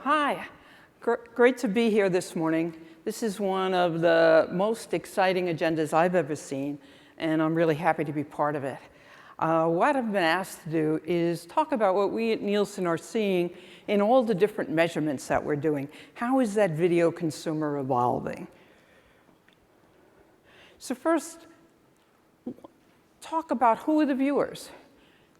Hi, great to be here this morning. This is one of the most exciting agendas I've ever seen, and I'm really happy to be part of it. What I've been asked to do is talk about what we at Nielsen are seeing in all the different measurements that we're doing. How is that video consumer evolving? So first, talk about who are the viewers.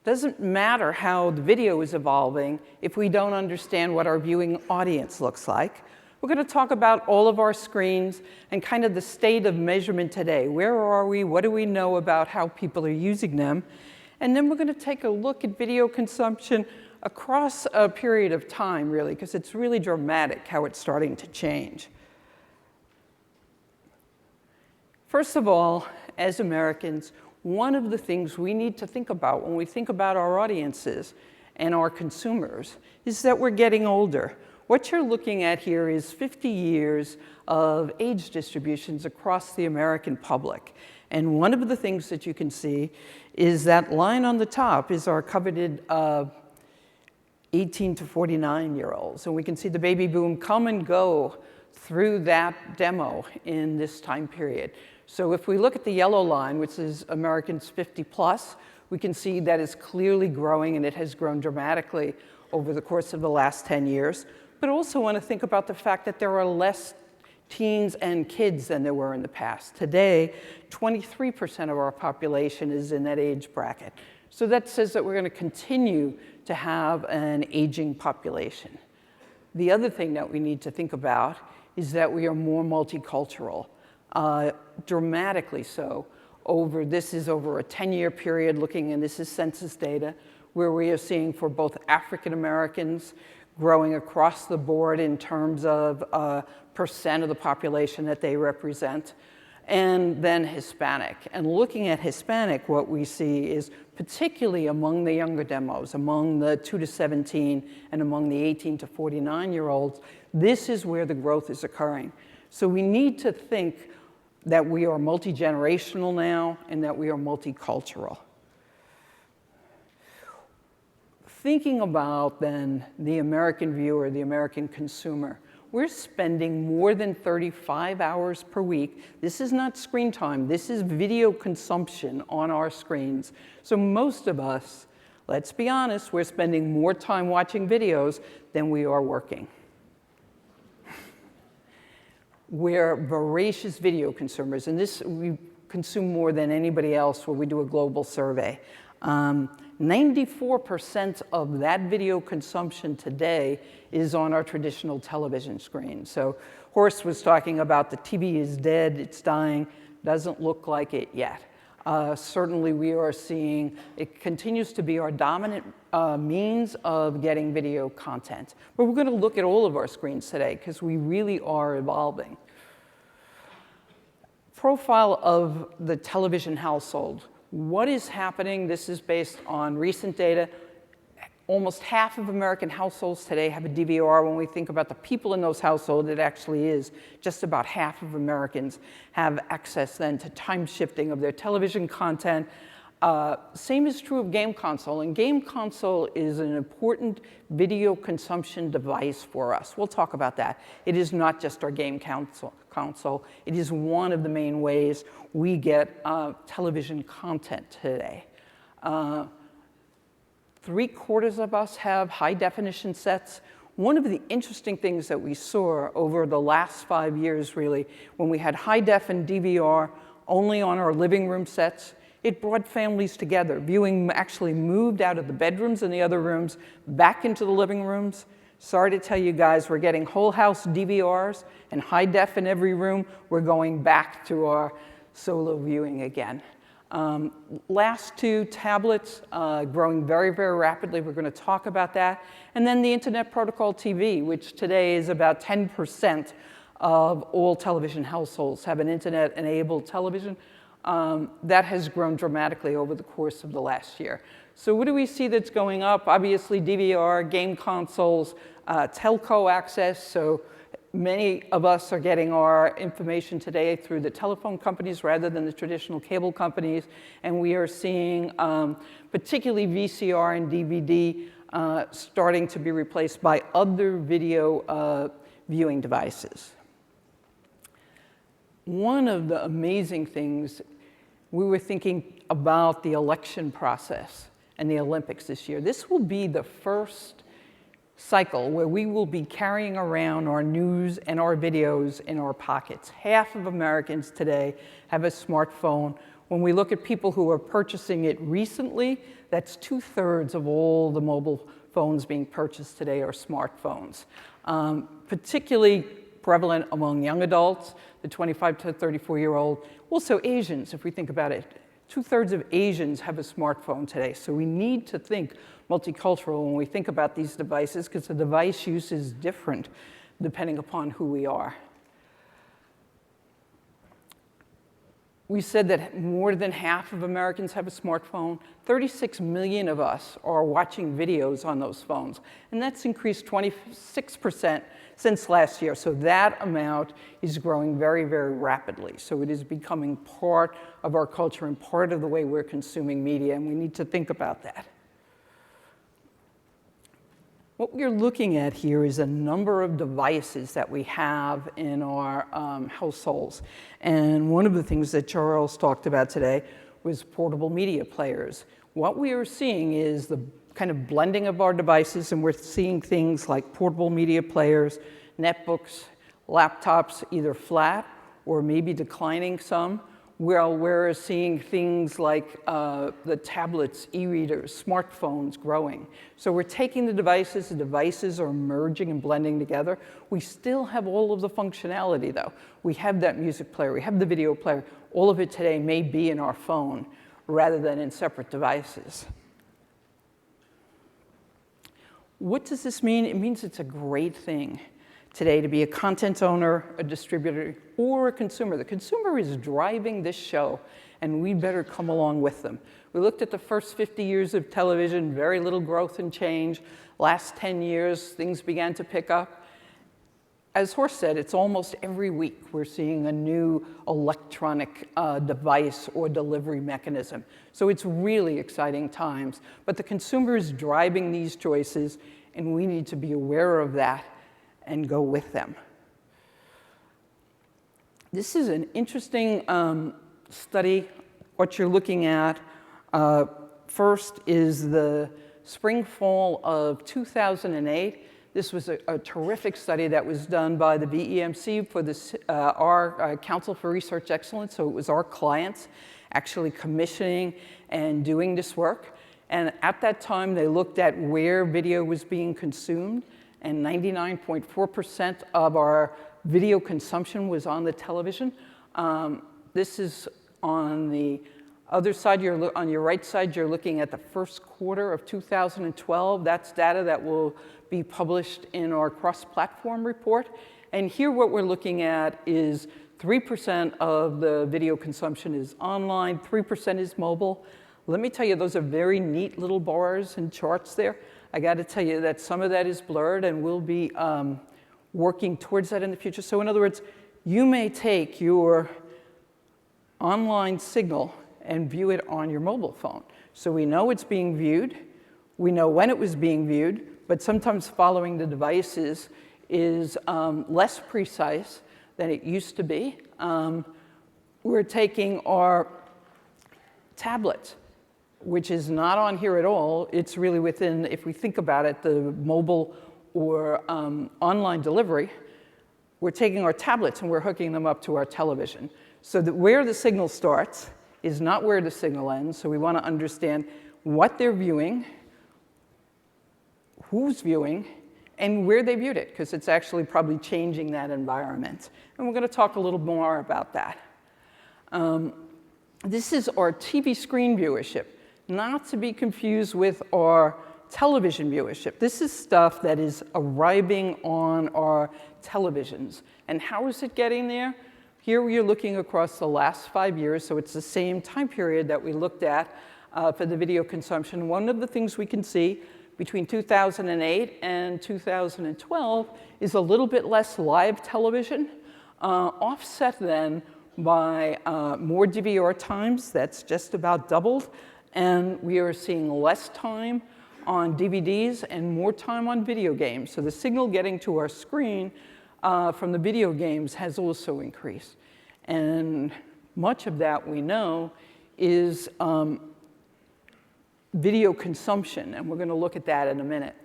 Doesn't matter how the video is evolving if we don't understand what our viewing audience looks like. We're going to talk about all of our screens and kind of the state of measurement today. Where are we? What do we know about how people are using them? And then we're going to take a look at video consumption across a period of time, really, because it's really dramatic how it's starting to change. First of all, as Americans, one of the things we need to think about when we think about our audiences and our consumers is that we're getting older. What you're looking at here is 50 years of age distributions across the American public. And one of the things that you can see is that line on the top is our coveted 18 to 49-year-olds. And we can see the baby boom come and go through that demo in this time period. So if we look at the yellow line, which is Americans 50 plus, we can see that it's clearly growing, and it has grown dramatically over the course of the last 10 years. But also want to think about the fact that there are less teens and kids than there were in the past. Today, 23% of our population is in that age bracket. So that says that we're going to continue to have an aging population. The other thing that we need to think about is that we are more multicultural. Dramatically so. This is over a 10-year period looking, and this is census data, where we are seeing for both African Americans growing across the board in terms of percent of the population that they represent, and then Hispanic. And looking at Hispanic, what we see is particularly among the younger demos, among the 2 to 17 and among the 18 to 49-year-olds, this is where the growth is occurring. So we need to think that we are multi-generational now and that we are multicultural. Thinking about then the American viewer, the American consumer, we're spending more than 35 hours per week. This is not screen time, this is video consumption on our screens. So most of us, let's be honest, we're spending more time watching videos than we are working. We're voracious video consumers, and this we consume more than anybody else where we do a global survey. 94% of that video consumption today is on our traditional television screen. So Horst was talking about the TV is dead, it's dying, doesn't look like it yet. Certainly we are seeing it continues to be our dominant means of getting video content. But we're going to look at all of our screens today because we really are evolving. Profile of the television household. What is happening? This is based on recent data. Almost half of American households today have a DVR. When we think about the people in those households, it actually is just about half of Americans have access then to time shifting of their television content. Same is true of game console, and game console is an important video consumption device for us. We'll talk about that. It is not just our game console. It is one of the main ways we get television content today. 3/4 of us have high definition sets. One of the interesting things that we saw over the last 5 years, really, when we had high def and DVR only on our living room sets, it brought families together. Viewing actually moved out of the bedrooms and the other rooms back into the living rooms. Sorry to tell you guys, we're getting whole house DVRs and high def in every room. We're going back to our solo viewing again. Last two, tablets, growing very, very rapidly. We're going to talk about that. And then the Internet Protocol TV, which today is about 10% of all television households have an Internet-enabled television. That has grown dramatically over the course of the last year. So what do we see that's going up? Obviously, DVR, game consoles, telco access. So many of us are getting our information today through the telephone companies rather than the traditional cable companies. And we are seeing particularly VCR and DVD starting to be replaced by other video viewing devices. One of the amazing things, we were thinking about the election process and the Olympics this year. This will be the first cycle where we will be carrying around our news and our videos in our pockets. Half of Americans today have a smartphone. When we look at people who are purchasing it recently, that's 2/3 of all the mobile phones being purchased today are smartphones. Particularly prevalent among young adults, the 25 to 34-year-old. Also Asians, if we think about it. 2/3 of Asians have a smartphone today. So we need to think multicultural when we think about these devices, because the device use is different depending upon who we are. We said that more than half of Americans have a smartphone. 36 million of us are watching videos on those phones. And that's increased 26% since last year. So that amount is growing very, very rapidly. So it is becoming part of our culture and part of the way we're consuming media, and we need to think about that. What we're looking at here is a number of devices that we have in our households. And one of the things that Charles talked about today was portable media players. What we are seeing is the kind of blending of our devices, and we're seeing things like portable media players, netbooks, laptops, either flat or maybe declining some. Well, we're seeing things like the tablets, e-readers, smartphones growing. So we're taking the devices are merging and blending together. We still have all of the functionality though. We have that music player, we have the video player. All of it today may be in our phone rather than in separate devices. What does this mean? It means it's a great thing today to be a content owner, a distributor, or a consumer. The consumer is driving this show, and we better come along with them. We looked at the first 50 years of television, very little growth and change. Last 10 years, things began to pick up. As Horst said, it's almost every week we're seeing a new electronic device or delivery mechanism. So it's really exciting times. But the consumer is driving these choices, and we need to be aware of that and go with them. This is an interesting study. What you're looking at first is the spring-fall of 2008. This was a terrific study that was done by the BEMC for our Council for Research Excellence. So it was our clients actually commissioning and doing this work. And at that time, they looked at where video was being consumed. And 99.4% of our video consumption was on the television. This is on the other side, on your right side, you're looking at the first quarter of 2012. That's data that will be published in our cross-platform report. And here what we're looking at is 3% of the video consumption is online, 3% is mobile. Let me tell you, those are very neat little bars and charts there. I got to tell you that some of that is blurred, and we'll be working towards that in the future. So in other words, you may take your online signal and view it on your mobile phone. So we know it's being viewed, we know when it was being viewed, but sometimes following the devices is less precise than it used to be. We're taking our tablets, which is not on here at all. It's really within, if we think about it, the mobile or online delivery. We're taking our tablets and we're hooking them up to our television. So that where the signal starts is not where the signal ends. So we want to understand what they're viewing, who's viewing, and where they viewed it, because it's actually probably changing that environment. And we're going to talk a little more about that. This is our TV screen viewership, not to be confused with our television viewership. This is stuff that is arriving on our televisions. And how is it getting there? Here we are looking across the last 5 years, so it's the same time period that we looked at for the video consumption. One of the things we can see between 2008 and 2012 is a little bit less live television, offset then by more DVR times. That's just about doubled. And we are seeing less time on DVDs and more time on video games. So the signal getting to our screen from the video games has also increased. And much of that we know is video consumption, and we're going to look at that in a minute.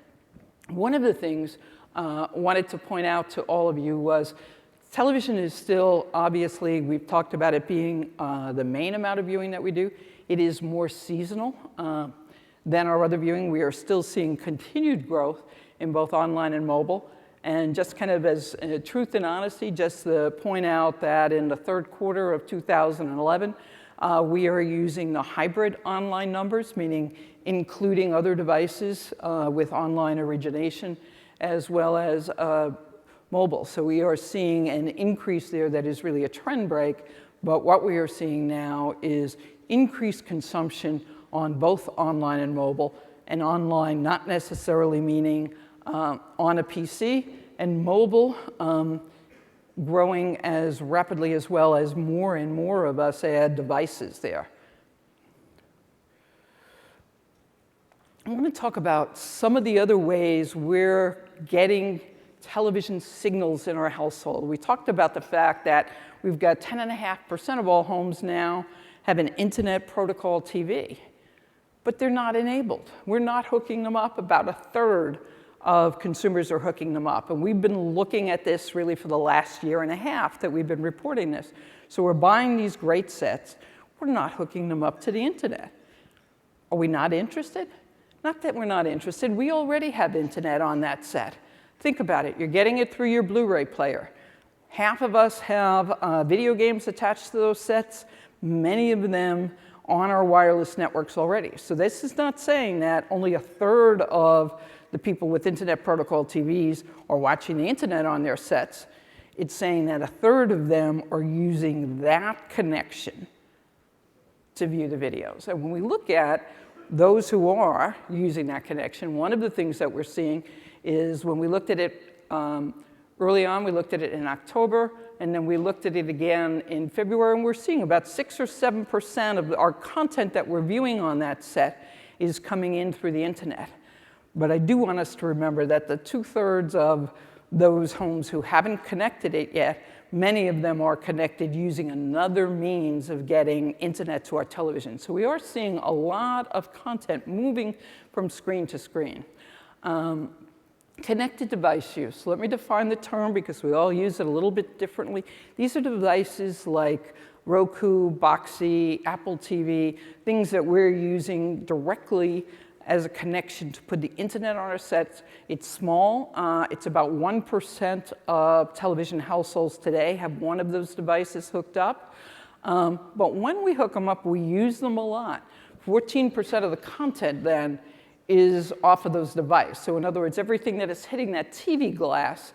One of the things I wanted to point out to all of you was television is still, obviously, we've talked about it being the main amount of viewing that we do. It is more seasonal than our other viewing. We are still seeing continued growth in both online and mobile. And just kind of as truth and honesty, just to point out that in the third quarter of 2011, we are using the hybrid online numbers, meaning including other devices with online origination, as well as mobile. So we are seeing an increase there that is really a trend break, but what we are seeing now is increased consumption on both online and mobile, and online not necessarily meaning on a PC, and mobile growing as rapidly as well as more and more of us add devices there. I want to talk about some of the other ways we're getting television signals in our household. We talked about the fact that we've got 10.5% of all homes now have an internet protocol TV, but they're not enabled. We're not hooking them up. About a third of consumers are hooking them up. And we've been looking at this really for the last year and a half that we've been reporting this. So we're buying these great sets. We're not hooking them up to the internet. Are we not interested? Not that we're not interested. We already have internet on that set. Think about it. You're getting it through your Blu-ray player. Half of us have video games attached to those sets, many of them on our wireless networks already. So this is not saying that only a third of the people with internet protocol TVs are watching the internet on their sets. It's saying that a third of them are using that connection to view the videos. And when we look at those who are using that connection, one of the things that we're seeing is when we looked at it early on, we looked at it in October, and then we looked at it again in February, and we're seeing about 6 or 7% of our content that we're viewing on that set is coming in through the internet. But I do want us to remember that the 2/3 of those homes who haven't connected it yet, many of them are connected using another means of getting internet to our television. So we are seeing a lot of content moving from screen to screen. Connected device use. Let me define the term because we all use it a little bit differently. These are devices like Roku, Boxee, Apple TV, things that we're using directly as a connection to put the internet on our sets. It's small. It's about 1% of television households today have one of those devices hooked up. But when we hook them up, we use them a lot. 14% of the content then is off of those devices. So in other words, everything that is hitting that TV glass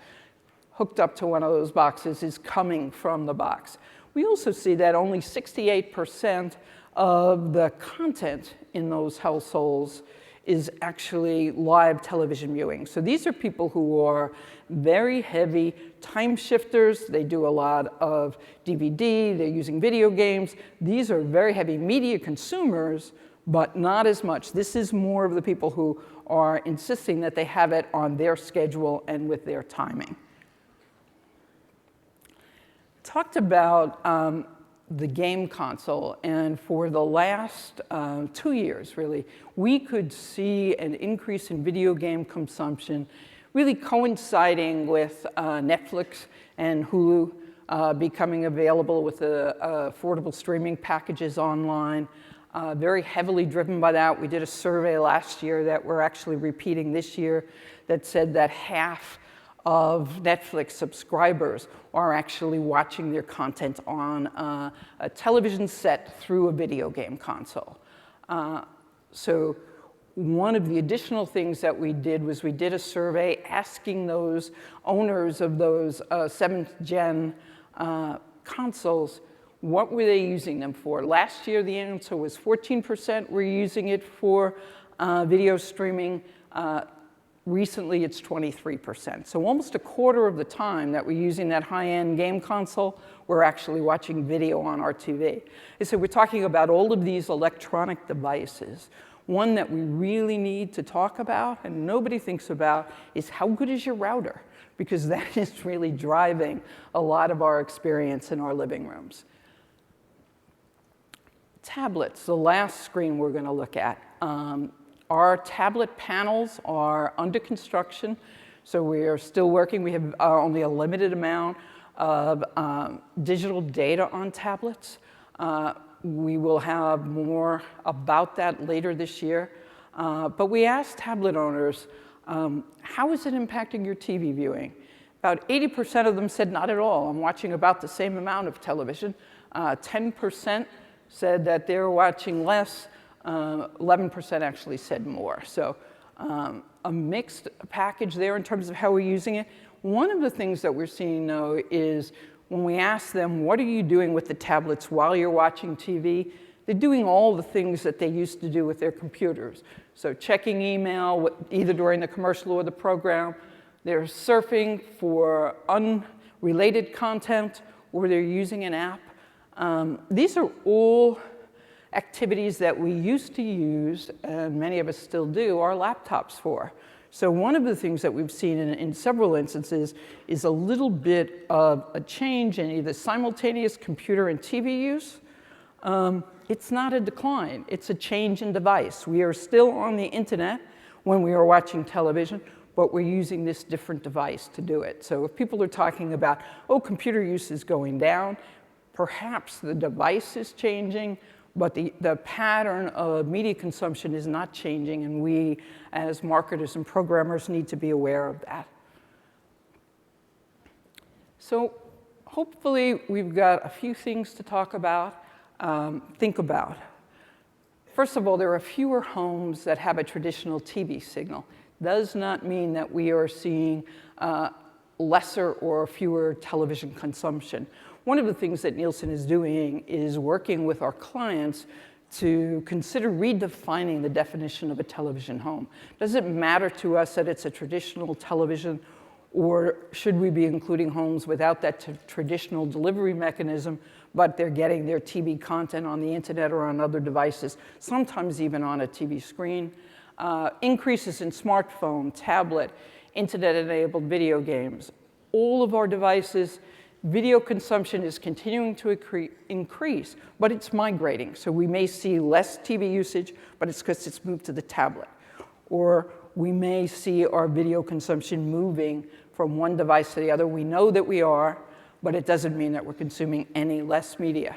hooked up to one of those boxes is coming from the box. We also see that only 68% of the content in those households is actually live television viewing. So these are people who are very heavy time shifters. They do a lot of DVD. They're using video games. These are very heavy media consumers, but not as much. This is more of the people who are insisting that they have it on their schedule and with their timing. Talked about the game console, and for the last 2 years, really, we could see an increase in video game consumption, really coinciding with Netflix and Hulu becoming available with affordable streaming packages online. Very heavily driven by that. We did a survey last year that we're actually repeating this year that said that half of Netflix subscribers are actually watching their content on a television set through a video game console. So one of the additional things that we did was we did a survey asking those owners of those 7th gen consoles, what were they using them for? Last year, the answer was 14% were using it for video streaming. Recently, it's 23%. So almost a quarter of the time that we're using that high-end game console, we're actually watching video on our TV. And so we're talking about all of these electronic devices. One that we really need to talk about and nobody thinks about is how good is your router? Because that is really driving a lot of our experience in our living rooms. Tablets, the last screen we're going to look at. Our tablet panels are under construction, so we are still working. We have only a limited amount of digital data on tablets. We will have more about that later this year. But we asked tablet owners, how is it impacting your TV viewing? About 80% of them said not at all. I'm watching about the same amount of television. 10% said that they're watching less. 11% actually said more. So a mixed package there in terms of how we're using it. One of the things that we're seeing, though, is when we ask them, what are you doing with the tablets while you're watching TV? They're doing all the things that they used to do with their computers. So checking email, either during the commercial or the program. They're surfing for unrelated content, or they're using an app. These are all activities that we used to use, and many of us still do, our laptops for. So one of the things that we've seen in several instances is a little bit of a change in either simultaneous computer and TV use. It's not a decline, it's a change in device. We are still on the internet when we are watching television, but we're using this different device to do it. So if people are talking about, oh, computer use is going down, perhaps the device is changing, but the pattern of media consumption is not changing, and we, as marketers and programmers, need to be aware of that. So hopefully we've got a few things to talk about, think about. First of all, there are fewer homes that have a traditional TV signal. Does not mean that we are seeing lesser or fewer television consumption. One of the things that Nielsen is doing is working with our clients to consider redefining the definition of a television home. Does it matter to us that it's a traditional television, or should we be including homes without that traditional delivery mechanism, but they're getting their TV content on the internet or on other devices, sometimes even on a TV screen? Increases in smartphone, tablet, internet-enabled video games. All of our devices, video consumption is continuing to increase, but it's migrating. So we may see less TV usage, but it's because it's moved to the tablet. Or we may see our video consumption moving from one device to the other. We know that we are, but it doesn't mean that we're consuming any less media.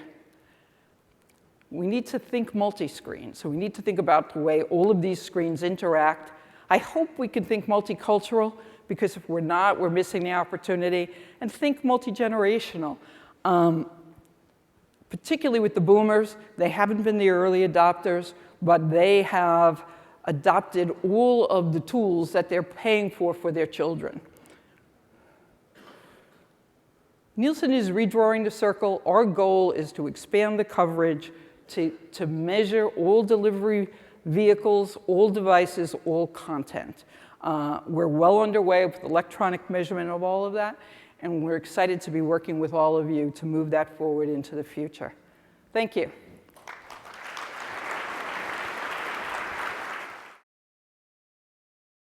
We need to think multi-screen. So we need to think about the way all of these screens interact. I hope we can think multicultural, because if we're not, we're missing the opportunity. And think multi-generational. Particularly with the boomers, they haven't been the early adopters, but they have adopted all of the tools that they're paying for their children. Nielsen is redrawing the circle. Our goal is to expand the coverage, to measure all delivery vehicles, all devices, all content. We're well underway with electronic measurement of all of that, and we're excited to be working with all of you to move that forward into the future. Thank you.